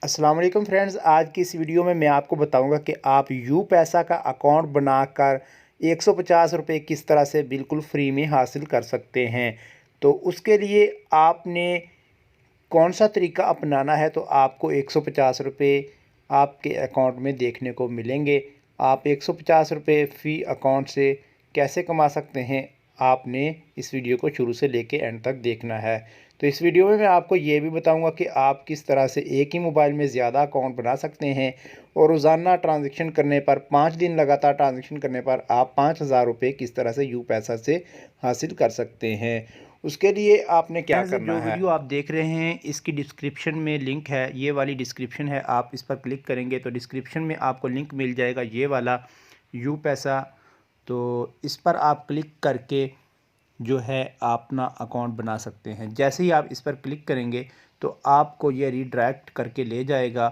अस्सलाम वालेकुम फ्रेंड्स, आज की इस वीडियो में मैं आपको बताऊंगा कि आप यू पैसा का अकाउंट बनाकर 150 रुपये किस तरह से बिल्कुल फ्री में हासिल कर सकते हैं। तो उसके लिए आपने कौन सा तरीका अपनाना है, तो आपको 150 रुपये आपके अकाउंट में देखने को मिलेंगे। आप 150 रुपये फ़ी अकाउंट से कैसे कमा सकते हैं, आपने इस वीडियो को शुरू से लेके एंड तक देखना है। तो इस वीडियो में मैं आपको ये भी बताऊंगा कि आप किस तरह से एक ही मोबाइल में ज़्यादा अकाउंट बना सकते हैं और रोज़ाना ट्रांजैक्शन करने पर 5 दिन लगातार ट्रांजैक्शन करने पर आप 5,000 रुपये किस तरह से यू पैसा से हासिल कर सकते हैं। उसके लिए आपने क्या करना है। जो वीडियो आप देख रहे हैं इसकी डिस्क्रिप्शन में लिंक है, ये वाली डिस्क्रिप्शन है। आप इस पर क्लिक करेंगे तो डिस्क्रिप्शन में आपको लिंक मिल जाएगा ये वाला यू पैसा। तो इस पर आप क्लिक करके जो है आप अपना अकाउंट बना सकते हैं। जैसे ही आप इस पर क्लिक करेंगे तो आपको ये रीडायरेक्ट करके ले जाएगा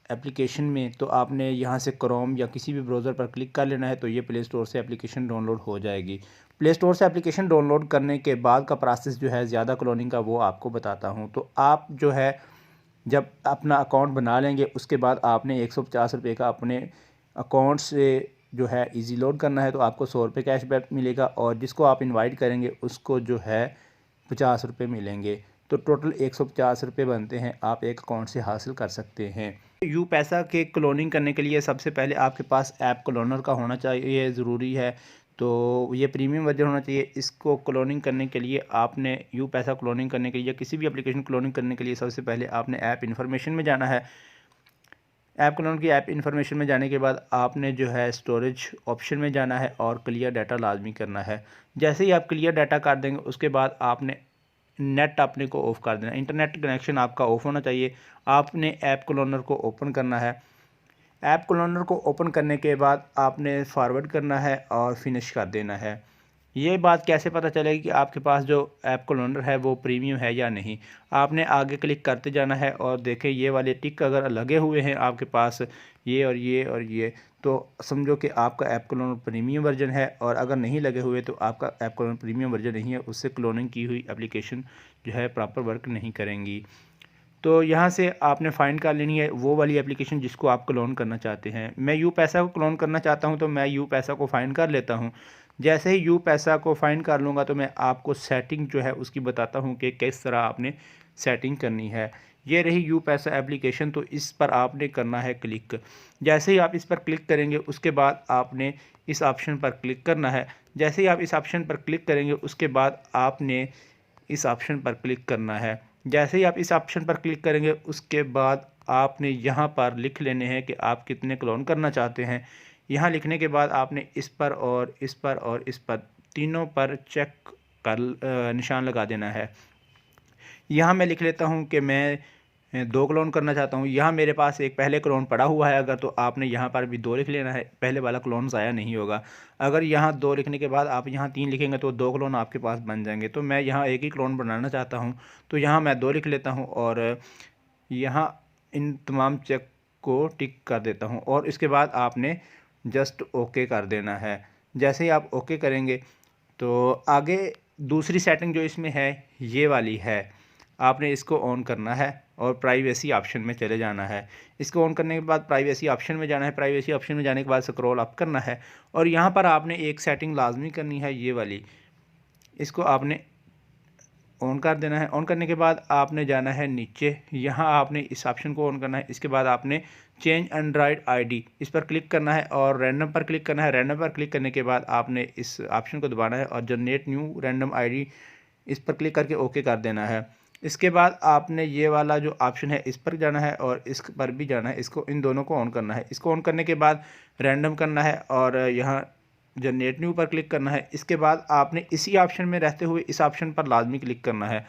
एप्लीकेशन में। तो आपने यहाँ से क्रोम या किसी भी ब्राउज़र पर क्लिक कर लेना है तो ये प्ले स्टोर से एप्लीकेशन डाउनलोड हो जाएगी। प्ले स्टोर से एप्लीकेशन डाउनलोड करने के बाद का प्रोसेस जो है ज़्यादा क्लोनिंग का, वो आपको बताता हूँ। तो आप जो है जब अपना अकाउंट बना लेंगे उसके बाद आपने 150 रुपये का अपने अकाउंट से जो है इजी लोड करना है, तो आपको 100 रुपये कैशबैक मिलेगा और जिसको आप इनवाइट करेंगे उसको जो है 50 रुपये मिलेंगे। तो टोटल 150 रुपये बनते हैं, आप एक अकाउंट से हासिल कर सकते हैं। यू पैसा के क्लोनिंग करने के लिए सबसे पहले आपके पास ऐप क्लोनर का होना चाहिए, ज़रूरी है। तो ये प्रीमियम वर्जन होना चाहिए। इसको क्लोनिंग करने के लिए आपने यू पैसा क्लोनिंग करने के लिए, किसी भी एप्लीकेशन क्लोनिंग करने के लिए सबसे पहले आपने ऐप इन्फॉर्मेशन में जाना है। ऐप क्लोन की ऐप इन्फॉर्मेशन में जाने के बाद आपने जो है स्टोरेज ऑप्शन में जाना है और क्लियर डाटा लाजमी करना है। जैसे ही आप क्लियर डाटा कर देंगे उसके बाद आपने नेट अपने को ऑफ़ कर देना, इंटरनेट कनेक्शन आपका ऑफ़ होना चाहिए। आपने ऐप क्लोनर को ओपन करना है। ऐप क्लोनर को ओपन करने के बाद आपने फॉरवर्ड करना है और फिनिश कर देना है। ये बात कैसे पता चलेगी कि आपके पास जो ऐप क्लोनर है वो प्रीमियम है या नहीं। आपने आगे क्लिक करते जाना है और देखें ये वाले टिक अगर लगे हुए हैं आपके पास, ये और ये और ये, तो समझो कि आपका ऐप क्लोनर प्रीमियम वर्जन है। और अगर नहीं लगे हुए तो आपका ऐप क्लोनर प्रीमियम वर्जन नहीं है, उससे क्लोनिंग की हुई एप्लीकेशन जो है प्रॉपर वर्क नहीं करेंगी। तो यहाँ से आपने फाइंड कर लेनी है वो वाली एप्लीकेशन जिसको आप क्लोन करना चाहते हैं। मैं यू पैसा को क्लोन करना चाहता हूँ तो मैं यू पैसा को फाइंड कर लेता हूँ। जैसे ही यू पैसा को फाइंड कर लूँगा तो मैं आपको सेटिंग जो है उसकी बताता हूँ कि किस तरह आपने सेटिंग करनी है। ये रही यू पैसा एप्लीकेशन, तो इस पर आपने करना है क्लिक। जैसे ही आप इस पर क्लिक करेंगे उसके बाद आपने इस ऑप्शन पर क्लिक करना है। जैसे ही आप इस ऑप्शन पर क्लिक करेंगे उसके बाद आपने इस ऑप्शन पर क्लिक करना है। जैसे ही आप इस ऑप्शन पर क्लिक करेंगे उसके बाद आपने यहाँ पर लिख लेने हैं कि आप कितने क्लोन करना चाहते हैं। यहाँ लिखने के बाद आपने इस पर और इस पर और इस पर तीनों पर चेक कर निशान लगा देना है। यहाँ मैं लिख लेता हूँ कि मैं 2 क्लोन करना चाहता हूँ। यहाँ मेरे पास एक पहले क्लोन पड़ा हुआ है अगर, तो आपने यहाँ पर भी 2 लिख लेना है, पहले वाला क्लोन ज़ाया नहीं होगा। अगर यहाँ 2 लिखने के बाद आप यहाँ 3 लिखेंगे तो 2 क्लोन आपके पास बन जाएंगे। तो मैं यहाँ एक ही क्लोन बनाना चाहता हूँ तो यहाँ मैं 2 लिख लेता हूँ और यहाँ इन तमाम चेक को टिक कर देता हूँ और इसके बाद आपने जस्ट ओके कर देना है। जैसे ही आप ओके करेंगे तो आगे दूसरी सेटिंग जो इसमें है ये वाली है, आपने इसको ऑन करना है और प्राइवेसी ऑप्शन में चले जाना है। इसको ऑन करने के बाद प्राइवेसी ऑप्शन में जाना है। प्राइवेसी ऑप्शन में जाने के बाद स्क्रॉल अप करना है और यहाँ पर आपने एक सेटिंग लाजमी करनी है, ये वाली, इसको आपने ऑन कर देना है। ऑन करने के बाद आपने जाना है नीचे, यहाँ आपने इस ऑप्शन को ऑन करना है। इसके बाद आपने चेंज एंड्रॉयड आईडी इस पर क्लिक करना है और रैंडम पर क्लिक करना है। रैंडम पर क्लिक करने के बाद आपने इस ऑप्शन को दबाना है और जनरेट न्यू रैंडम आईडी इस पर क्लिक करके ओके कर देना है। इसके बाद आपने ये वाला जो ऑप्शन है इस पर जाना है और इस पर भी जाना है। इसको, इन दोनों को ऑन करना है। इसको ऑन करने के बाद रैंडम करना है और यहाँ जनरेट न्यू पर क्लिक करना है। इसके बाद आपने इसी ऑप्शन में रहते हुए इस ऑप्शन पर लाजमी क्लिक करना है।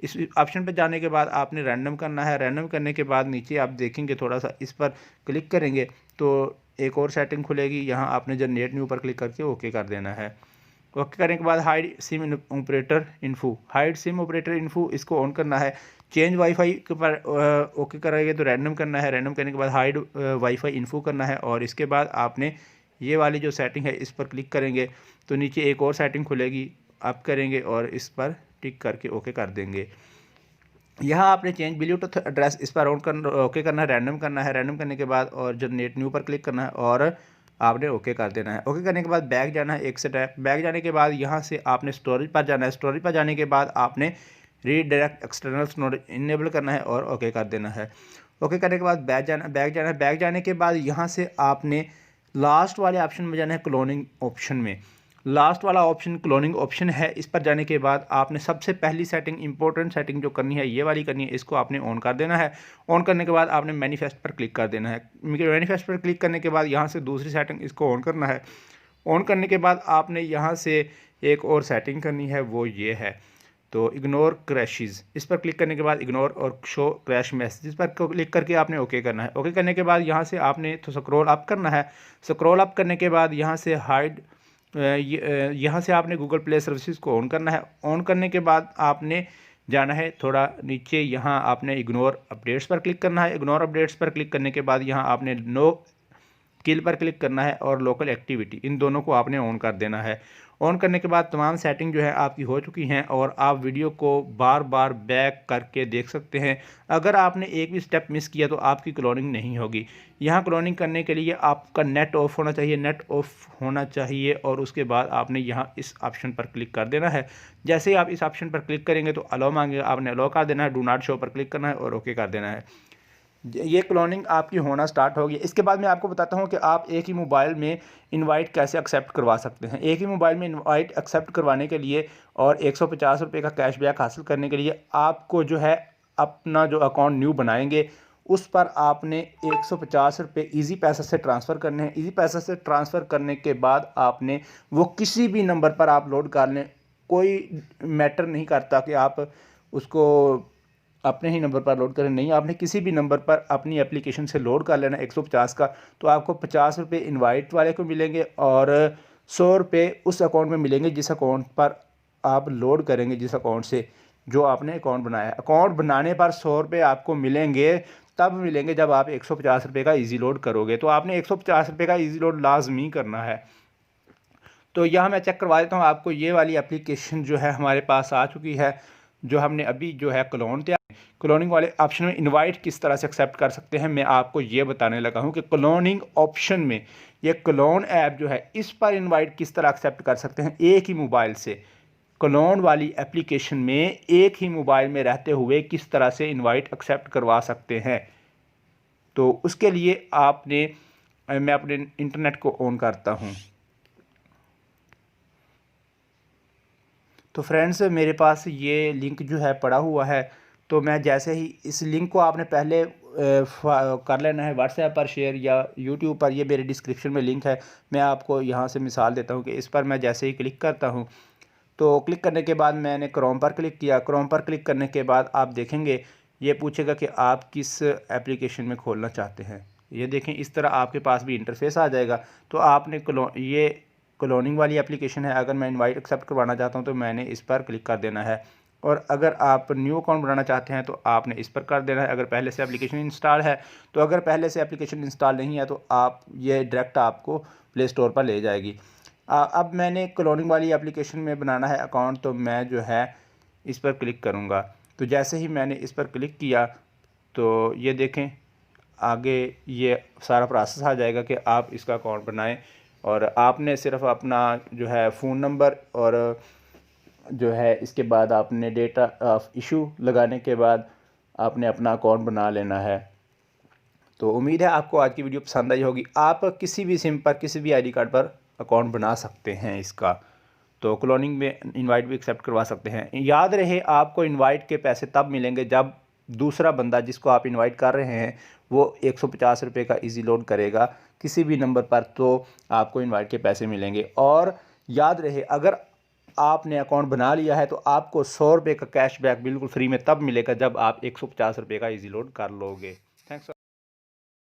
इस ऑप्शन पर जाने के बाद आपने रैंडम करना है। रैंडम करने के बाद नीचे आप देखेंगे थोड़ा सा इस पर क्लिक करेंगे तो एक और सेटिंग खुलेगी। यहाँ आपने जनरेट न्यू पर क्लिक करके ओके कर देना है। ओके करने के बाद hide SIM operator info, hide SIM operator info इसको ऑन करना है। चेंज वाईफाई के पर ओके करेंगे तो रैंडम करना है। रैंडम करने के बाद हाइड वाईफाई इन्फो करना है और इसके बाद आपने ये वाली जो सेटिंग है इस पर क्लिक करेंगे तो नीचे एक और सेटिंग खुलेगी, आप करेंगे और इस पर टिक करके ओके कर देंगे। यहाँ आपने चेंज ब्लूटूथ एड्रेस इस पर ओके करना है, रैंडम करना है। रैंडम करने के बाद और जनरेट न्यू पर क्लिक करना है और आपने ओके कर देना है। ओके करने के बाद बैक जाना है, एक स्टेप बैक जाने के बाद यहाँ से आपने स्टोरेज पर जाना है। स्टोरेज पर जाने के बाद आपने रीडायरेक्ट एक्सटर्नल स्टोरेज इनेबल करना है और ओके कर देना है। ओके करने के बाद बैक जाने के बाद यहाँ से आपने लास्ट वाले ऑप्शन में जाना है, क्लोनिंग ऑप्शन में। लास्ट वाला ऑप्शन क्लोनिंग ऑप्शन है। इस पर जाने के बाद आपने सबसे पहली सेटिंग, इंपॉर्टेंट सेटिंग जो करनी है ये वाली करनी है, इसको आपने ऑन कर देना है। ऑन करने के बाद आपने मैनिफेस्ट पर क्लिक कर देना है। मैनिफेस्ट पर क्लिक करने के बाद यहाँ से दूसरी सेटिंग इसको ऑन करना है। ऑन करने के बाद आपने यहाँ से एक और सेटिंग करनी है, वो ये है, तो इग्नोर क्रैशेस, इस पर क्लिक करने के बाद इग्नोर और शो क्रैश मैसेज पर क्लिक करके आपने ओके करना है। ओके करने के बाद यहाँ से आपने तो स्क्रॉल अप करना है। स्क्रॉल अप करने के बाद यहाँ से हाइड, यहाँ से आपने गूगल प्ले सर्विसेज को ऑन करना है। ऑन करने के बाद आपने जाना है थोड़ा नीचे, यहाँ आपने इग्नोर अपडेट्स पर क्लिक करना है। इग्नोर अपडेट्स पर क्लिक करने के बाद यहाँ आपने नो किल पर क्लिक करना है और लोकल एक्टिविटी, इन दोनों को आपने ऑन कर देना है। ऑन करने के बाद तमाम सेटिंग जो है आपकी हो चुकी हैं और आप वीडियो को बार बार बैक करके देख सकते हैं। अगर आपने एक भी स्टेप मिस किया तो आपकी क्लोनिंग नहीं होगी। यहाँ क्लोनिंग करने के लिए आपका नेट ऑफ होना चाहिए, नेट ऑफ होना चाहिए और उसके बाद आपने यहाँ इस ऑप्शन पर क्लिक कर देना है। जैसे ही आप इस ऑप्शन पर क्लिक करेंगे तो अलाउ मांगेगा, आपने अलाउ कर देना है, डू नॉट शो पर क्लिक करना है और ओके कर देना है। ये क्लोनिंग आपकी होना स्टार्ट होगी। इसके बाद मैं आपको बताता हूँ कि आप एक ही मोबाइल में इनवाइट कैसे एक्सेप्ट करवा सकते हैं। एक ही मोबाइल में इनवाइट एक्सेप्ट करवाने के लिए और 150 रुपये का कैशबैक हासिल करने के लिए आपको जो है अपना जो अकाउंट न्यू बनाएंगे उस पर आपने 150 रुपये ईजी पैसा से ट्रांसफ़र करने हैं। ईजी पैसा से ट्रांसफ़र करने के बाद आपने वो किसी भी नंबर पर आप लोड कर लें, कोई मैटर नहीं करता कि आप उसको अपने ही नंबर पर लोड करें, नहीं, आपने किसी भी नंबर पर अपनी एप्लीकेशन से लोड कर लेना 150 का, तो आपको 50 रुपये इन्वाइट वाले को मिलेंगे और 100 रुपये उस अकाउंट में मिलेंगे जिस अकाउंट पर आप लोड करेंगे, जिस अकाउंट से जो आपने अकाउंट बनाया है। अकाउंट बनाने पर 100 रुपये आपको मिलेंगे, तब मिलेंगे जब आप 150 रुपये का ईजी लोड करोगे। तो आपने 150 रुपये का ईजी लोड लाजमी करना है। तो यहाँ मैं चेक करवा देता हूँ आपको, ये वाली एप्लीकेशन जो है हमारे पास आ चुकी है, जो हमने अभी जो है क्लोनिंग वाले ऑप्शन में इनवाइट किस तरह से एक्सेप्ट कर सकते हैं। मैं आपको ये बताने लगा हूँ कि क्लोनिंग ऑप्शन में ये क्लोन ऐप जो है इस पर इनवाइट किस तरह एक्सेप्ट कर सकते हैं। एक ही मोबाइल से क्लोन वाली एप्लीकेशन में एक ही मोबाइल में रहते हुए किस तरह से इनवाइट एक्सेप्ट करवा सकते हैं। तो उसके लिए आपने, मैं अपने इंटरनेट को ऑन करता हूँ। तो फ्रेंड्स मेरे पास ये लिंक जो है पड़ा हुआ है, तो मैं जैसे ही इस लिंक को आपने पहले कर लेना है व्हाट्सएप पर शेयर या यूट्यूब पर, ये मेरे डिस्क्रिप्शन में लिंक है। मैं आपको यहाँ से मिसाल देता हूँ कि इस पर मैं जैसे ही क्लिक करता हूँ तो क्लिक करने के बाद मैंने क्रोम पर क्लिक किया। क्रोम पर क्लिक करने के बाद आप देखेंगे ये पूछेगा कि आप किस एप्लीकेशन में खोलना चाहते हैं। ये देखें इस तरह आपके पास भी इंटरफेस आ जाएगा। तो आपने ये क्लोनिंग वाली एप्लीकेशन है, अगर मैं इनवाइट एक्सेप्ट करवाना चाहता हूं तो मैंने इस पर क्लिक कर देना है। और अगर आप न्यू अकाउंट बनाना चाहते हैं तो आपने इस पर कर देना है। अगर पहले से एप्लीकेशन इंस्टॉल है तो, अगर पहले से एप्लीकेशन इंस्टॉल नहीं है तो आप ये डायरेक्ट आपको प्ले स्टोर पर ले जाएगी। अब मैंने क्लोनिंग वाली एप्लीकेशन में बनाना है अकाउंट, तो मैं जो है इस पर क्लिक करूँगा। तो जैसे ही मैंने इस पर क्लिक किया तो ये देखें आगे ये सारा प्रोसेस आ जाएगा कि आप इसका अकाउंट बनाएं और आपने सिर्फ अपना जो है फ़ोन नंबर और जो है इसके बाद आपने डेटा ऑफ इशू लगाने के बाद आपने अपना अकाउंट बना लेना है। तो उम्मीद है आपको आज की वीडियो पसंद आई होगी। आप किसी भी सिम पर, किसी भी आईडी कार्ड पर अकाउंट बना सकते हैं इसका। तो क्लोनिंग में इनवाइट भी एक्सेप्ट करवा सकते हैं। याद रहे आपको इनवाइट के पैसे तब मिलेंगे जब दूसरा बंदा जिसको आप इनवाइट कर रहे हैं वो 150 रुपये का इजी लोड करेगा किसी भी नंबर पर, तो आपको इनवाइट के पैसे मिलेंगे। और याद रहे अगर आपने अकाउंट बना लिया है तो आपको 100 रुपये का कैशबैक बिल्कुल फ्री में तब मिलेगा जब आप 150 रुपये का इजी लोड कर लोगे। थैंक्स।